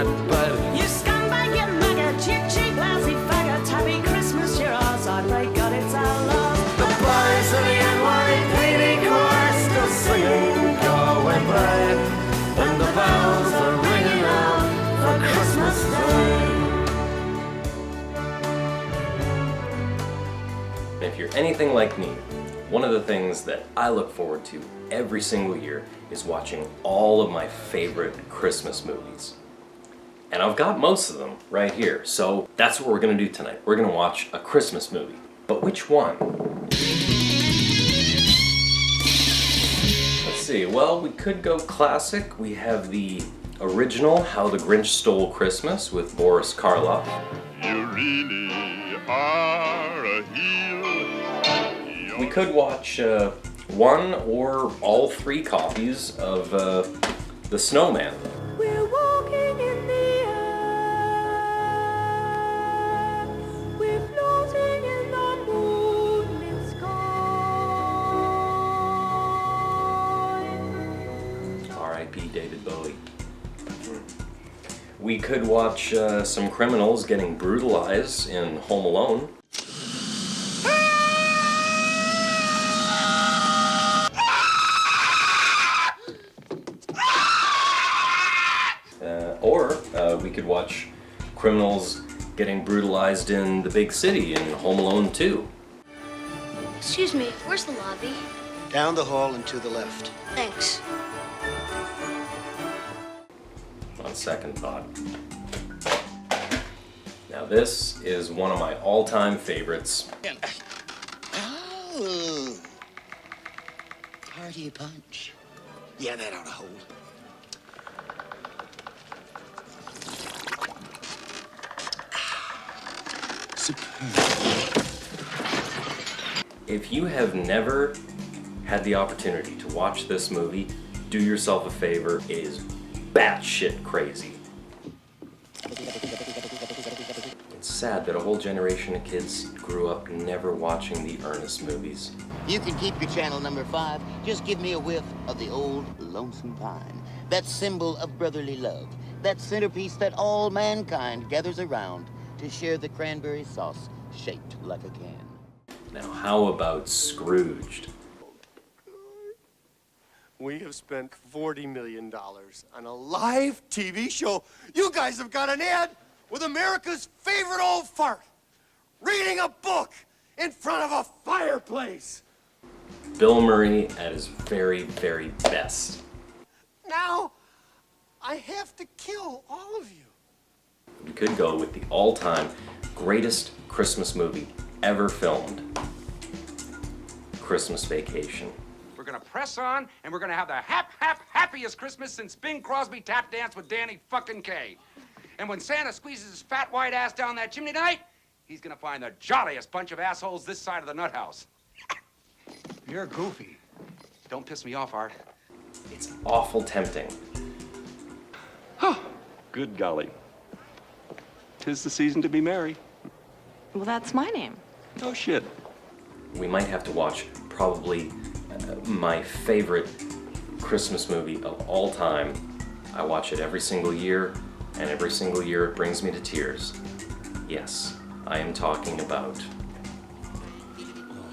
not, but You scumbag, you maggot, cheap, lousy faggot, happy Christmas, you're ours, I pray God it's our last. the boys of the NYPD chorus still singing Go and Play, and the bells are ringing out for Christmas Day. If you're anything like me, one of the things that I look forward to every single year is watching all of my favorite Christmas movies. And I've got most of them right here, so that's what we're gonna do tonight. We're gonna watch a Christmas movie. But which one? Let's see, well, we could go classic. We have the original How the Grinch Stole Christmas with Boris Karloff. You really are a heel. We could watch one or all three copies of The Snowman. We're walking in the air, we're floating in the moonlit sky. R.I.P. David Bowie. We could watch some criminals getting brutalized in Home Alone. Or we could watch criminals getting brutalized in the big city in Home Alone 2. Excuse me, where's the lobby? Down the hall and to the left. Thanks. On second thought. Now this is one of my all-time favorites. Oh. Party punch. Yeah, that ought to hold. If you have never had the opportunity to watch this movie, do yourself a favor. It is batshit crazy. It's sad that a whole generation of kids grew up never watching the Ernest movies. You can keep your channel number 5. Just give me a whiff of the old lonesome pine. That symbol of brotherly love. That centerpiece that all mankind gathers around to share the cranberry sauce shaped like a can. Now how about Scrooged? We have spent $40 million on a live TV show. You guys have got an ad with America's favorite old fart reading a book in front of a fireplace. Bill Murray at his very, very best. Now, I have to kill all of you. We could go with the all-time greatest Christmas movie ever filmed. Christmas Vacation. We're gonna press on, and we're gonna have the happiest Christmas since Bing Crosby tap danced with Danny fucking Kaye. And when Santa squeezes his fat white ass down that chimney tonight, he's gonna find the jolliest bunch of assholes this side of the nut house. You're goofy. Don't piss me off, Art. It's awful tempting. Good golly. 'Tis the season to be merry. Well, that's my name. Oh, shit. We might have to watch probably my favorite Christmas movie of all time. I watch it every single year, and every single year it brings me to tears. Yes, I am talking about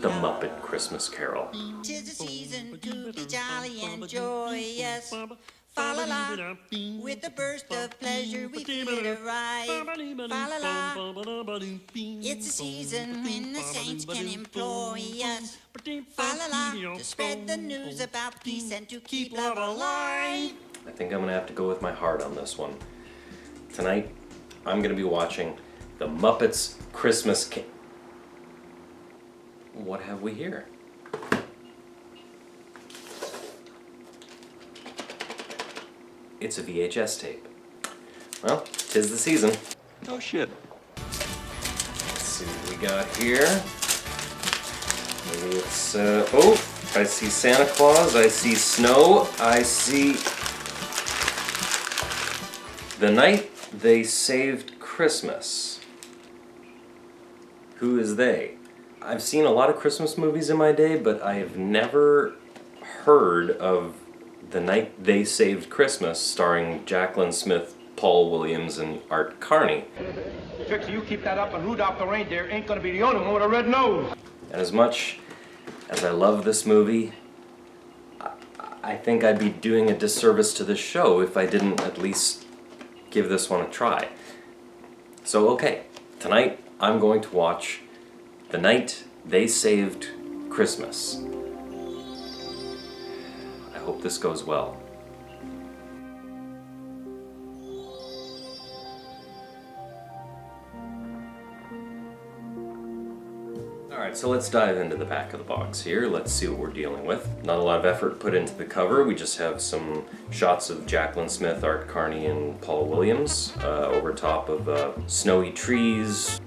The Muppet Christmas Carol. 'Tis the season to be jolly and joyous. Fa la la, with a burst of pleasure we feel it arrive. Fa la la, it's a season when the saints can employ us. Fa la la, to spread the news about peace and to keep love alive. I think I'm gonna have to go with my heart on this one. Tonight, I'm gonna be watching The Muppets Christmas What have we here? It's a VHS tape. Well, 'tis the season. Oh, shit. Let's see what we got here. Maybe it's, oh, I see Santa Claus, I see snow, I see The Night They Saved Christmas. Who is they? I've seen a lot of Christmas movies in my day, but I have never heard of The Night They Saved Christmas, starring Jaclyn Smith Paul Williams and Art Carney. Trixie, you keep that up, and Rudolph the reindeer ain't gonna be the only one with a red nose. And as much as I love this movie, I think I'd be doing a disservice to this show if I didn't at least give this one a try. So okay, tonight I'm going to watch The Night They Saved Christmas. I hope this goes well. Alright, so let's dive into the back of the box here. Let's see what we're dealing with. Not a lot of effort put into the cover. We just have some shots of Jaclyn Smith, Art Carney, and Paul Williams over top of snowy trees.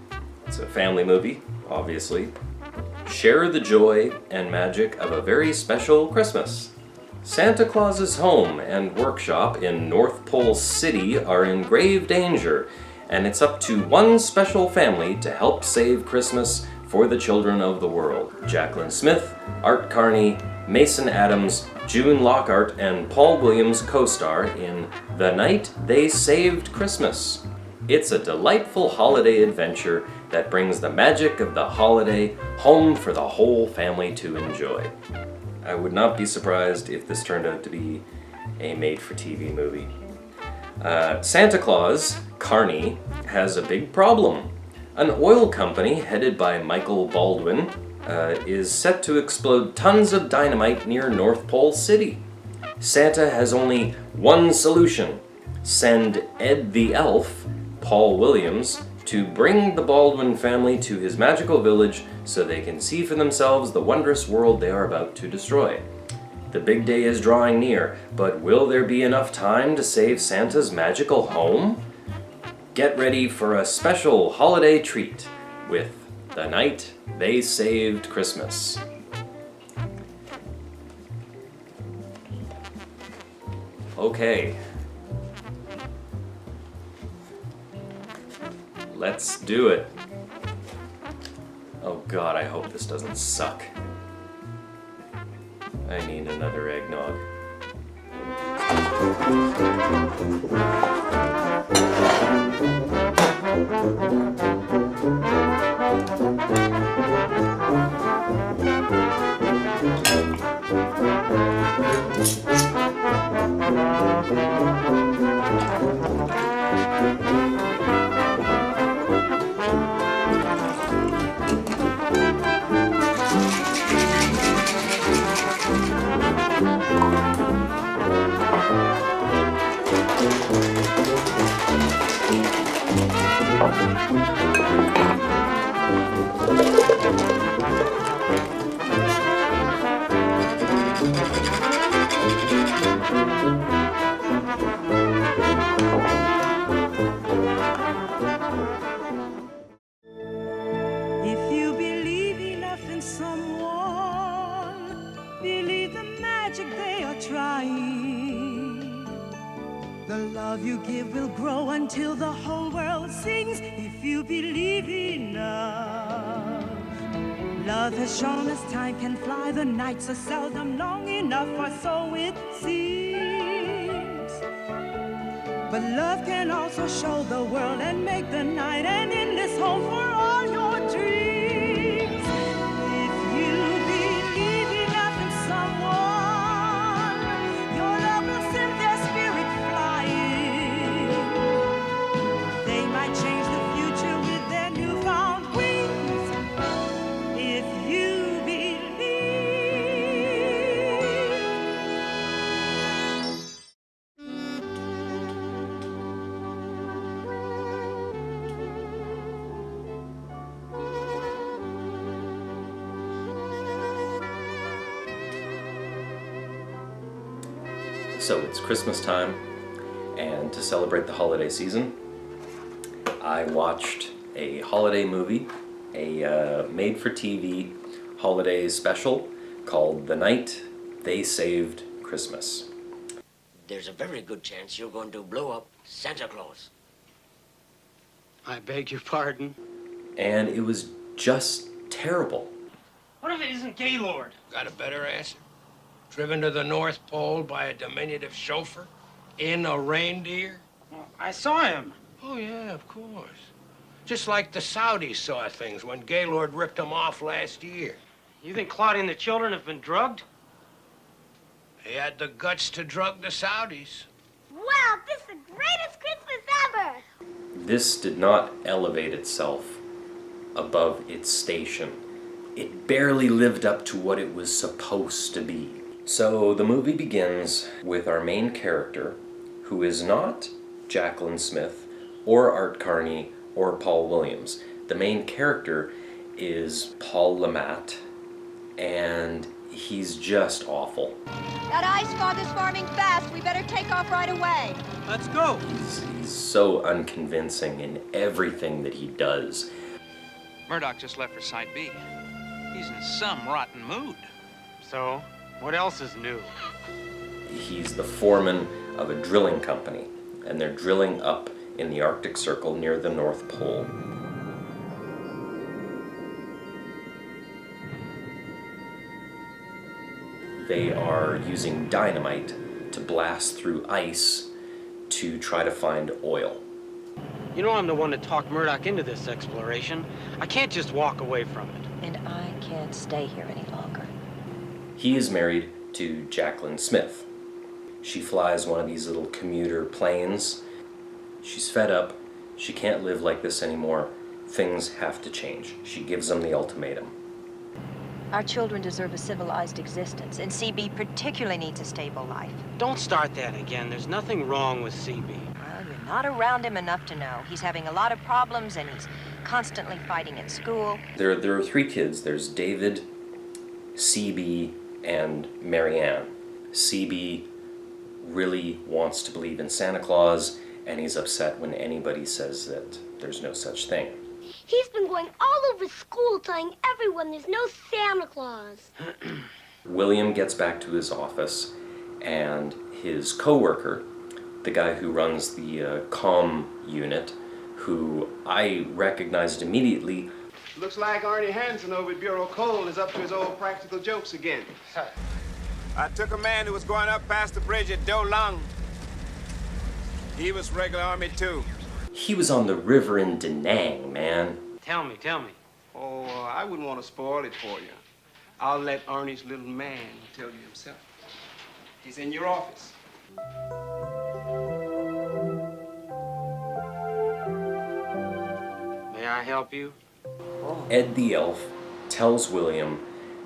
It's a family movie, obviously. Share the joy and magic of a very special Christmas. Santa Claus's home and workshop in North Pole City are in grave danger, and it's up to one special family to help save Christmas for the children of the world. Jaclyn Smith, Art Carney, Mason Adams, June Lockhart, and Paul Williams co-star in The Night They Saved Christmas. It's a delightful holiday adventure that brings the magic of the holiday home for the whole family to enjoy. I would not be surprised if this turned out to be a made-for-TV movie. Santa Claus, Carney, has a big problem. An oil company headed by Michael Baldwin is set to explode tons of dynamite near North Pole City. Santa has only one solution: send Ed the Elf, Paul Williams, to bring the Baldwin family to his magical village so they can see for themselves the wondrous world they are about to destroy. The big day is drawing near, but will there be enough time to save Santa's magical home? Get ready for a special holiday treat with The Night They Saved Christmas. Okay. Let's do it. Oh God, I hope this doesn't suck. I need another eggnog. If you believe enough in someone, believe the magic they are trying. The love you give will grow until the whole world sings. If you believe enough, love has shown us time can fly. The nights are seldom long enough, or so it seems. But love can also show the world and make the night an endless home for all your dreams. If you believe enough in someone, your love will send their spirit flying. They might change the future with their newfound wings. If you believe. So it's Christmas time, and to celebrate the holiday season, I watched a holiday movie, a made-for-TV holiday special called The Night They Saved Christmas. There's a very good chance you're going to blow up Santa Claus. I beg your pardon? And it was just terrible. What if it isn't Gaylord? Got a better answer? Driven to the North Pole by a diminutive chauffeur? In a reindeer? Well, I saw him. Oh, yeah, of course. Just like the Saudis saw things when Gaylord ripped them off last year. You think Claudia and the children have been drugged? He had the guts to drug the Saudis. Wow, this is the greatest Christmas ever! This did not elevate itself above its station. It barely lived up to what it was supposed to be. So the movie begins with our main character, who is not Jaclyn Smith, or Art Carney, or Paul Williams. The main character is Paul Lamont, and he's just awful. That ice fog is forming fast. We better take off right away. Let's go. He's so unconvincing in everything that he does. Murdoch just left for Site B. He's in some rotten mood. So, what else is new? He's the foreman of a drilling company, and they're drilling up in the Arctic Circle near the North Pole. They are using dynamite to blast through ice to try to find oil. You know I'm the one that talked Murdoch into this exploration. I can't just walk away from it. And I can't stay here any longer. He is married to Jaclyn Smith. She flies one of these little commuter planes. She's fed up. She can't live like this anymore. Things have to change. She gives them the ultimatum. Our children deserve a civilized existence, and CB particularly needs a stable life. Don't start that again. There's nothing wrong with CB. Well, you're not around him enough to know. He's having a lot of problems, and he's constantly fighting at school. There are 3 kids. There's David, CB, and Marianne. CB really wants to believe in Santa Claus, and he's upset when anybody says that there's no such thing. He's been going all over school telling everyone there's no Santa Claus. William gets back to his office, and his co-worker, the guy who runs the comm unit, who I recognized immediately. Looks like Arnie Hansen over at Bureau Coal is up to his old practical jokes again. I took a man who was going up past the bridge at Do Lung. He was regular Army too. He was on the river in Da Nang, man. Tell me. Oh, I wouldn't want to spoil it for you. I'll let Arnie's little man tell you himself. He's in your office. May I help you? Ed the Elf tells William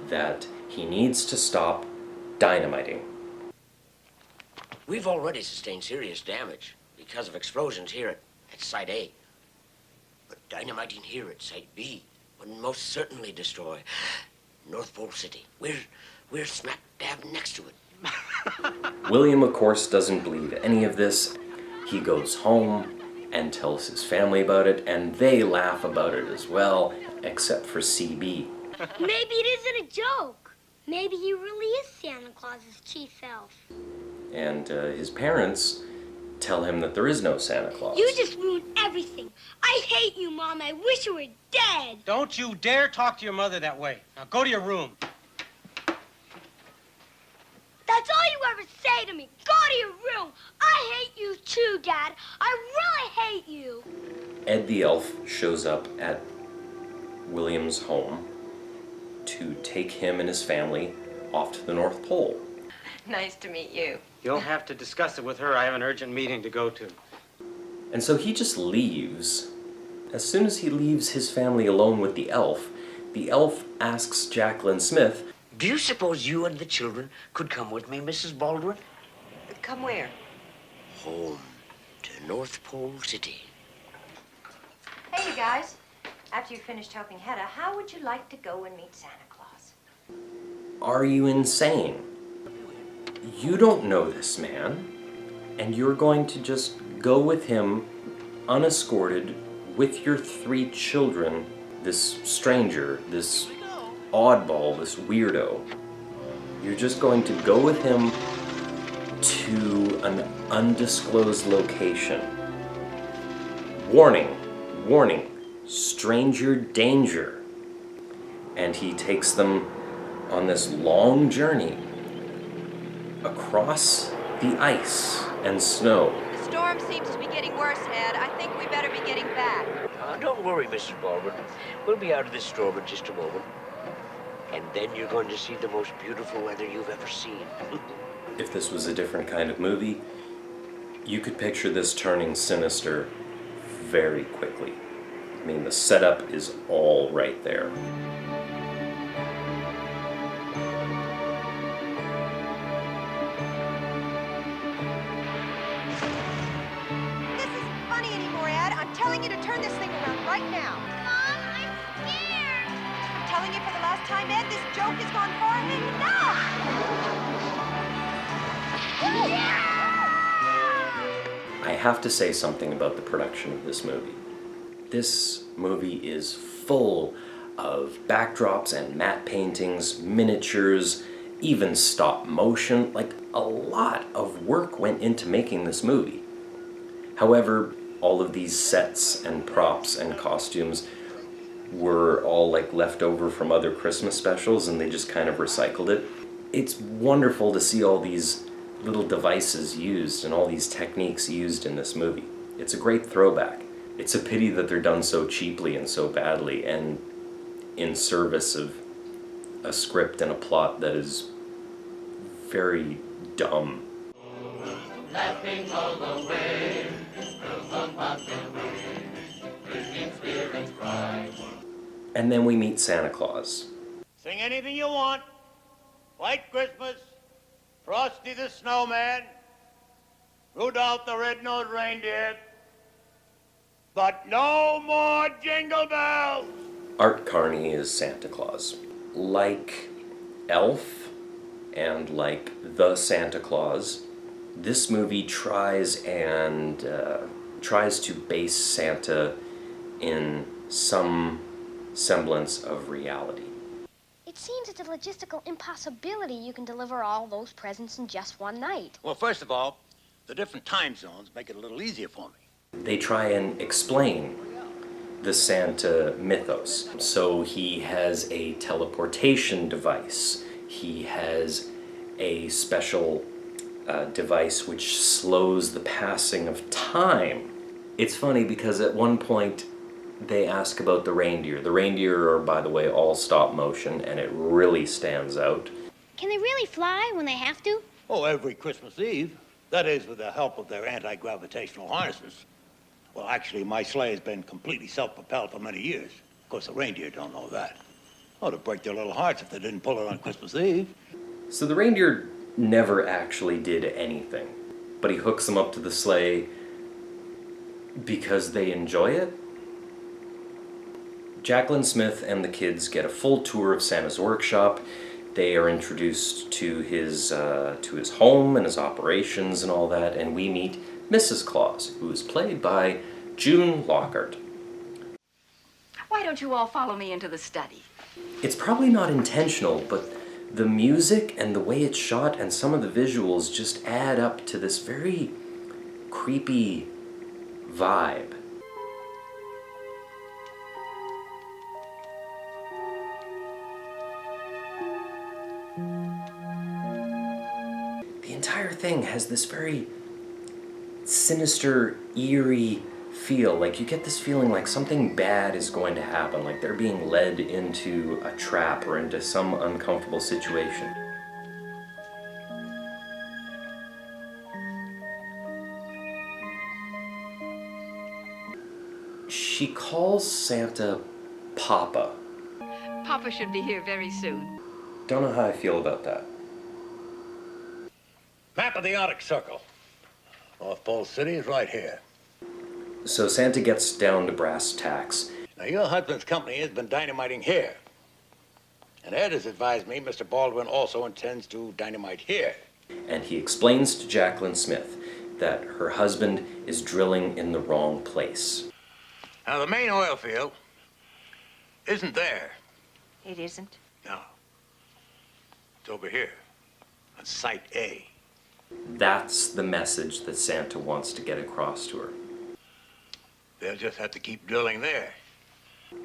that he needs to stop dynamiting. We've already sustained serious damage because of explosions here at Site A. But dynamiting here at Site B would most certainly destroy North Pole City. We're smack dab next to it. William, of course, doesn't believe any of this. He goes home and tells his family about it, and they laugh about it as well, except for CB. Maybe it isn't a joke. Maybe he really is Santa Claus's chief elf. And his parents tell him that there is no Santa Claus. You just ruined everything. I hate you, Mom. I wish you were dead. Don't you dare talk to your mother that way. Now go to your room. That's all you ever say to me. Go to your room. I hate you too, Dad. I really hate you. Ed the Elf shows up at William's home to take him and his family off to the North Pole. Nice to meet you. You'll have to discuss it with her. I have an urgent meeting to go to. And so he just leaves. As soon as he leaves his family alone with the elf asks Jaclyn Smith, Do you suppose you and the children could come with me, Mrs. Baldwin? Come where? Home to North Pole City. Hey, you guys. After you finished helping Hedda, how would you like to go and meet Santa Claus? Are you insane? You don't know this man, and you're going to just go with him unescorted with your 3 children, this stranger, this oddball, this weirdo. You're just going to go with him to an undisclosed location. Warning, warning, stranger danger. And he takes them on this long journey across the ice and snow. storm seems to be getting worse, Ed. I think we better be getting back. Don't worry, Mrs. Baldwin. We'll be out of this storm in just a moment. And then you're going to see the most beautiful weather you've ever seen. If this was a different kind of movie, you could picture this turning sinister very quickly. I mean, the setup is all right there. This isn't funny anymore, Ed. I'm telling you to turn this thing around right now. Mom, I'm scared. I'm telling you for the last time, Ed, this joke has gone far ahead enough. I have to say something about the production of this movie. This movie is full of backdrops and matte paintings, miniatures, even stop motion. Like, a lot of work went into making this movie. However, all of these sets and props and costumes were all like left over from other Christmas specials, and they just kind of recycled it. It's wonderful to see all these little devices used and all these techniques used in this movie. It's a great throwback. It's a pity that they're done so cheaply and so badly and in service of a script and a plot that is very dumb. Laughing all the way, girls on Monday, drinking spirits cry. And then we meet Santa Claus. Sing anything you want. White Christmas, Frosty the Snowman, Rudolph the Red-Nosed Reindeer, but no more Jingle Bells! Art Carney is Santa Claus. Like Elf and like The Santa Claus, this movie tries to base Santa in some semblance of reality. It seems it's a logistical impossibility you can deliver all those presents in just one night. Well, first of all, the different time zones make it a little easier for me. They try and explain the Santa mythos. So he has a teleportation device. He has a special device which slows the passing of time. It's funny because at one point they ask about the reindeer. The reindeer are, by the way, all stop motion, and it really stands out. Can they really fly when they have to? Oh, every Christmas Eve. That is, with the help of their anti-gravitational harnesses. Well, actually, my sleigh has been completely self-propelled for many years. Of course, the reindeer don't know that. Oh, to break their little hearts if they didn't pull it on Christmas Eve. So the reindeer never actually did anything, but he hooks them up to the sleigh because they enjoy it? Jacqueline Smith and the kids get a full tour of Santa's workshop. They are introduced to his home and his operations and all that, and we meet Mrs. Claus, who is played by June Lockhart. Why don't you all follow me into the study? It's probably not intentional, but the music and the way it's shot and some of the visuals just add up to this very creepy vibe. The entire thing has this very sinister, eerie feel. Like, you get this feeling like something bad is going to happen, like they're being led into a trap or into some uncomfortable situation. She calls Santa Papa. Papa should be here very soon. Don't know how I feel about that. Map of the Arctic Circle. North Pole City is right here. So Santa gets down to brass tacks. Now, your husband's company has been dynamiting here. And Ed has advised me Mr. Baldwin also intends to dynamite here. And he explains to Jacqueline Smith that her husband is drilling in the wrong place. Now, the main oil field isn't there. It isn't. No. It's over here, on Site A. That's the message that Santa wants to get across to her. They'll just have to keep drilling there.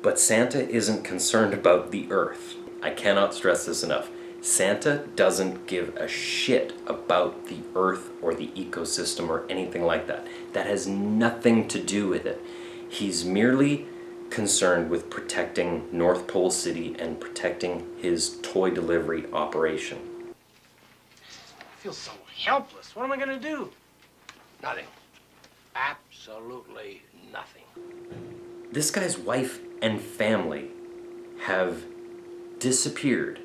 But Santa isn't concerned about the Earth. I cannot stress this enough. Santa doesn't give a shit about the Earth or the ecosystem or anything like that. That has nothing to do with it. He's merely concerned with protecting North Pole City and protecting his toy delivery operation. I feel so helpless. What am I going to do? Nothing. Absolutely nothing. This guy's wife and family have disappeared.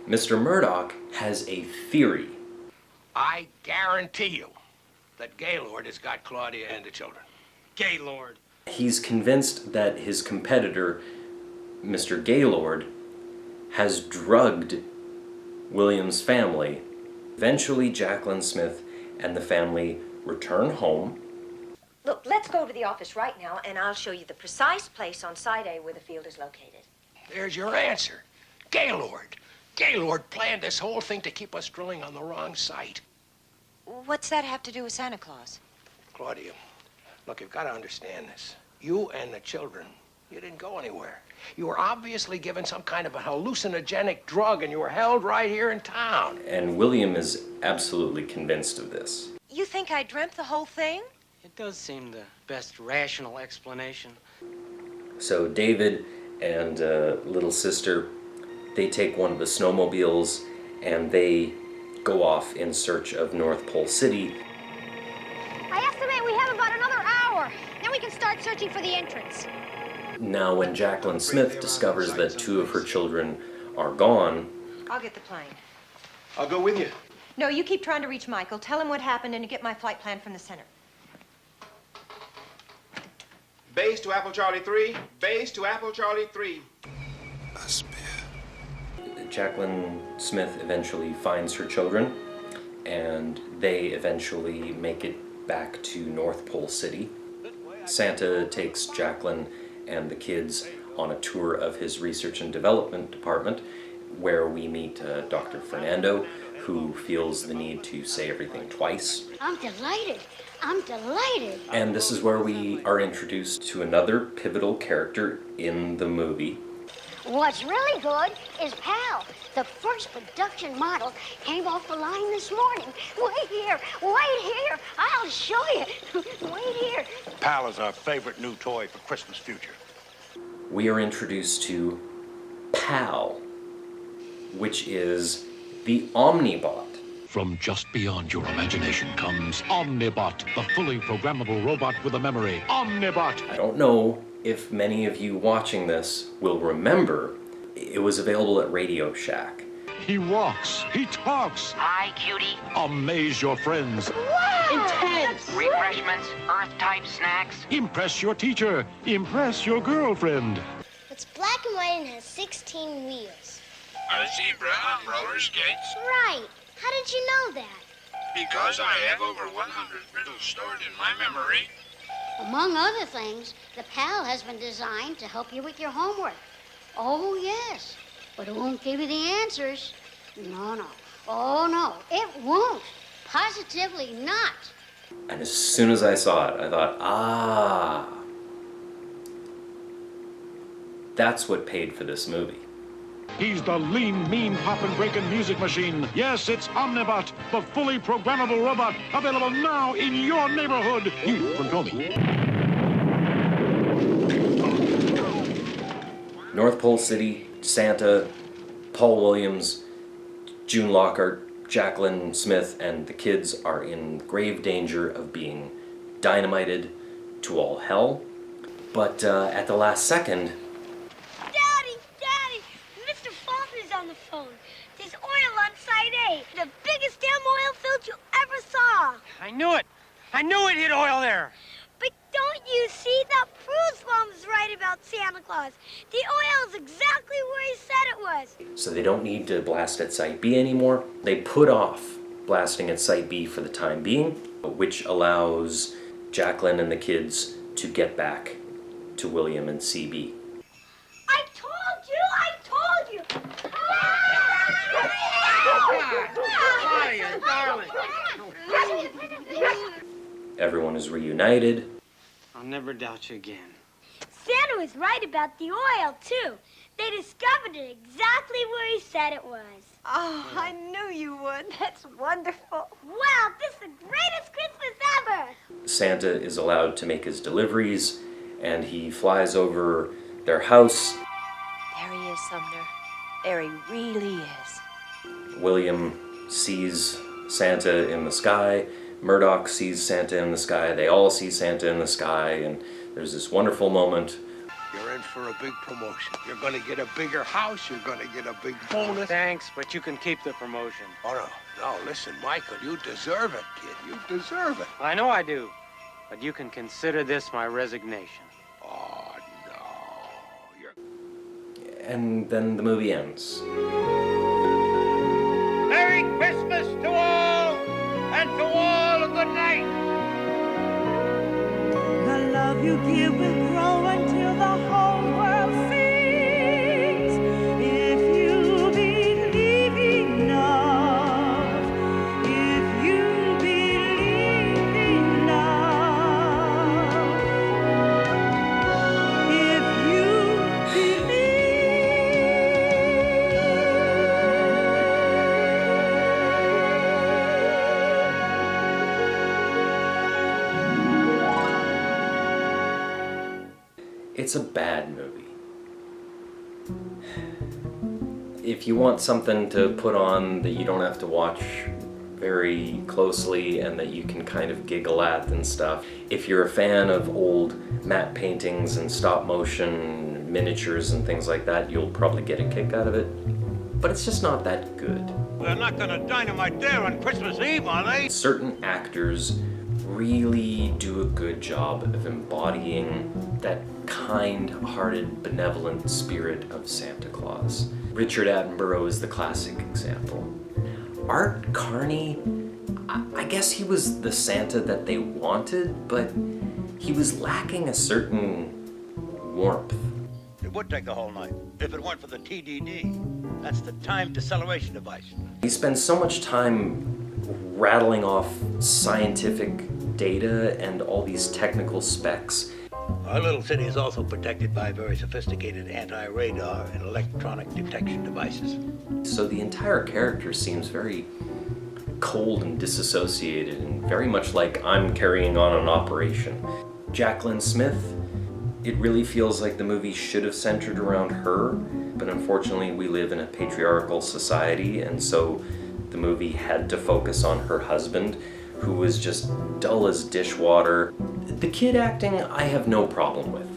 Mr. Murdoch has a theory. I guarantee you that Gaylord has got Claudia and the children. Gaylord. He's convinced that his competitor, Mr. Gaylord, has drugged William's family. Eventually, Jacqueline Smith and the family return home. Look, let's go to the office right now, and I'll show you the precise place on Side A where the field is located. There's your answer. Gaylord. Gaylord planned this whole thing to keep us drilling on the wrong site. What's that have to do with Santa Claus? Claudia, look, you've got to understand this. You and the children, you didn't go anywhere. You were obviously given some kind of a hallucinogenic drug, and you were held right here in town. And William is absolutely convinced of this. You think I dreamt the whole thing? It does seem the best rational explanation. So David and little sister, they take one of the snowmobiles and they go off in search of North Pole City. I estimate we have about another hour. Then we can start searching for the entrance. Now when Jacqueline Smith discovers that two of her children are gone... I'll get the plane. I'll go with you. No, you keep trying to reach Michael. Tell him what happened and to get my flight plan from the center. Base to Apple Charlie 3. Base to Apple Charlie 3. Jacqueline Smith eventually finds her children, and they eventually make it back to North Pole City. Santa takes Jacqueline and the kids on a tour of his research and development department, where we meet Dr. Fernando, who feels the need to say everything twice. I'm delighted. I'm delighted. And this is where we are introduced to another pivotal character in the movie. What's really good is Pal. The first production model came off the line this morning. Wait here. I'll show you. Wait here. Pal is our favorite new toy for Christmas future. We are introduced to Pal, which is the Omnibot. From just beyond your imagination comes Omnibot, the fully programmable robot with a memory. Omnibot! I don't know if many of you watching this will remember, it was available at Radio Shack. He walks, he talks. Hi, cutie. Amaze your friends. Wow! Intense! Refreshments, Earth-type snacks. Impress your teacher. Impress your girlfriend. It's black and white and has 16 wheels. A zebra on roller skates? Right. How did you know that? Because I have over 100 riddles stored in my memory. Among other things, the Pal has been designed to help you with your homework. Oh, yes. But it won't give you the answers. No. Oh, no. It won't. Positively not. And as soon as I saw it, I thought, that's what paid for this movie. He's the lean, mean, poppin', breakin' music machine. Yes, it's Omnibot, the fully programmable robot, available now in your neighborhood. You from Tony. North Pole City, Santa, Paul Williams, June Lockhart, Jacqueline Smith, and the kids are in grave danger of being dynamited to all hell. But at the last second... Daddy! Mr. Faulkner's on the phone. There's oil on Side A. The biggest damn oil field you ever saw. I knew it. I knew it hit oil there. But don't you see? That proves Mom's right about Santa Claus. The oil's exactly where he said it was. So they don't need to blast at Site B anymore. They put off blasting at Site B for the time being, which allows Jacqueline and the kids to get back to William and CB. I told you! Claudia, darling. Everyone is reunited. I'll never doubt you again. Santa was right about the oil, too. They discovered it exactly where he said it was. Oh, I knew you would. That's wonderful. Wow, this is the greatest Christmas ever! Santa is allowed to make his deliveries, and he flies over their house. There he is, Sumner. There he really is. William sees Santa in the sky. Murdoch sees Santa in the sky. They all see Santa in the sky, and there's this wonderful moment. You're in for a big promotion. You're going to get a bigger house. You're going to get a big bonus. Thanks, but you can keep the promotion. Oh, no, listen, Michael, you deserve it, kid. You deserve it. I know I do, but you can consider this my resignation. Oh, no. And then the movie ends. Merry Christmas to all, and to all a good night. The love you give will grow until the whole world sings. If you believe enough, if you believe enough, if you It's a bad movie. If you want something to put on that you don't have to watch very closely and that you can kind of giggle at and stuff, if you're a fan of old matte paintings and stop motion miniatures and things like that, you'll probably get a kick out of it. But it's just not that good. We're not gonna dynamite there on Christmas Eve, are they? Certain actors really do a good job of embodying that kind-hearted, benevolent spirit of Santa Claus. Richard Attenborough is the classic example. Art Carney, I guess he was the Santa that they wanted, but he was lacking a certain warmth. It would take the whole night if it weren't for the TDD. That's the time deceleration device. He spends so much time rattling off scientific data and all these technical specs. Our little city is also protected by very sophisticated anti-radar and electronic detection devices. So the entire character seems very cold and disassociated and very much like I'm carrying on an operation. Jaclyn Smith, it really feels like the movie should have centered around her, but unfortunately we live in a patriarchal society, and so the movie had to focus on her husband, who was just dull as dishwater. The kid acting, I have no problem with.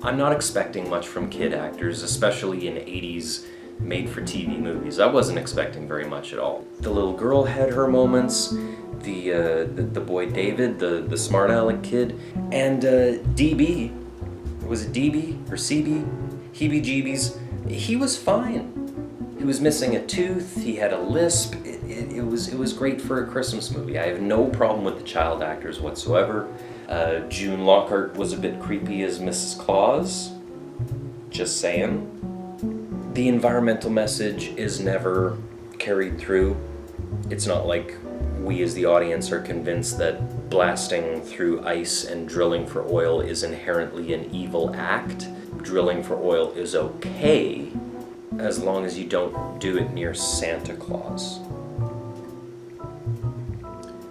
I'm not expecting much from kid actors, especially in 80s made-for-TV movies. I wasn't expecting very much at all. The little girl had her moments, the boy David, the smart aleck kid, and DB, was it DB or CB? Heebie-jeebies. He was fine. He was missing a tooth, he had a lisp. It was great for a Christmas movie. I have no problem with the child actors whatsoever. June Lockhart was a bit creepy as Mrs. Claus. Just saying. The environmental message is never carried through. It's not like we as the audience are convinced that blasting through ice and drilling for oil is inherently an evil act. Drilling for oil is okay, as long as you don't do it near Santa Claus.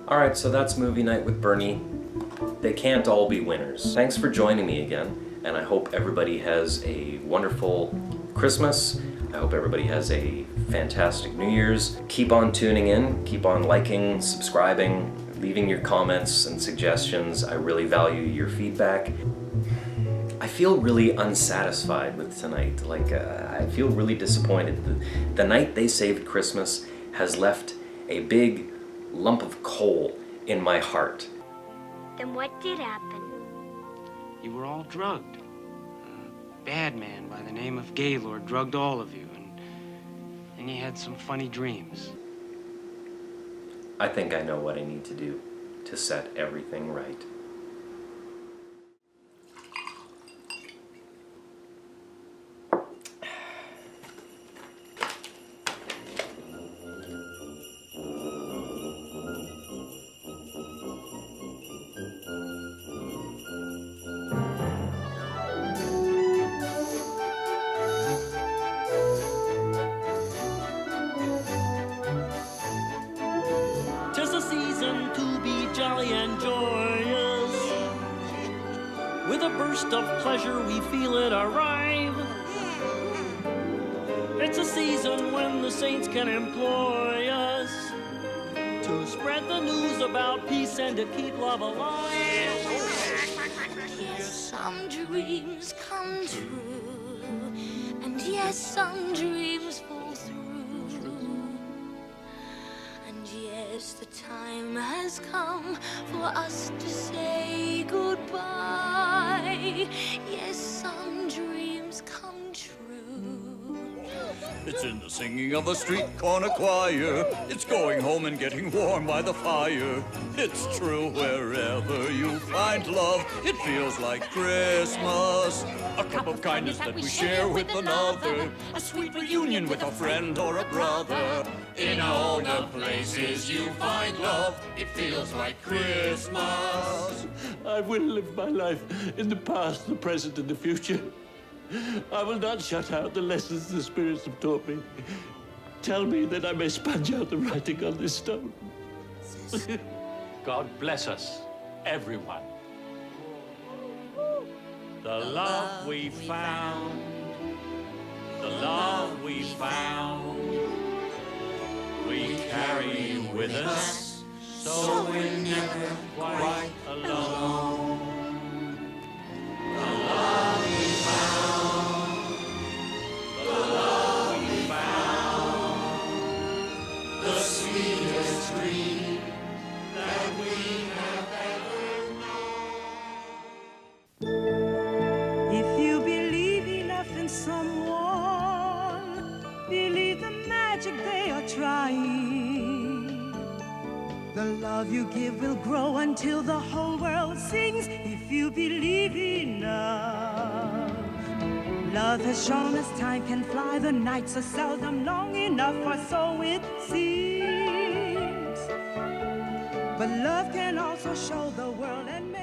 Alright, so that's movie night with Bernie. They can't all be winners. Thanks for joining me again, and I hope everybody has a wonderful Christmas. I hope everybody has a fantastic New Year's. Keep on tuning in, keep on liking, subscribing, leaving your comments and suggestions. I really value your feedback. I feel really unsatisfied with tonight. I feel really disappointed. The night they saved Christmas has left a big lump of coal in my heart. Then what did happen? You were all drugged. A bad man by the name of Gaylord drugged all of you, and you had some funny dreams. I think I know what I need to do to set everything right. burst of pleasure, we feel it arrive. It's a season when the saints can employ us to spread the news about peace and to keep love alive. Yes, some dreams come true, and yes, some dreams fall through. And yes, the time has come for us to say goodbye. Yes, some dreams come true. It's in the singing of a street corner choir. It's going home and getting warm by the fire. It's true wherever you find love, it feels like Christmas. A cup of kindness that we share with another. A sweet reunion with a friend or a brother. In all the places you find love, it feels like Christmas. I will live my life in the past, the present, and the future. I will not shut out the lessons the spirits have taught me. Tell me that I may sponge out the writing on this stone. God bless us, everyone. The love we found, the love we found, we carry with us, so we're never quite alone. The love we found, the love we found, the sweetest dream that we have ever known. If you believe enough in someone, believe the magic they are trying. The love you give will grow until the whole world sings. If you believe enough, love has shown us time can fly. The nights are seldom long enough, or so it seems. But love can also show the world and make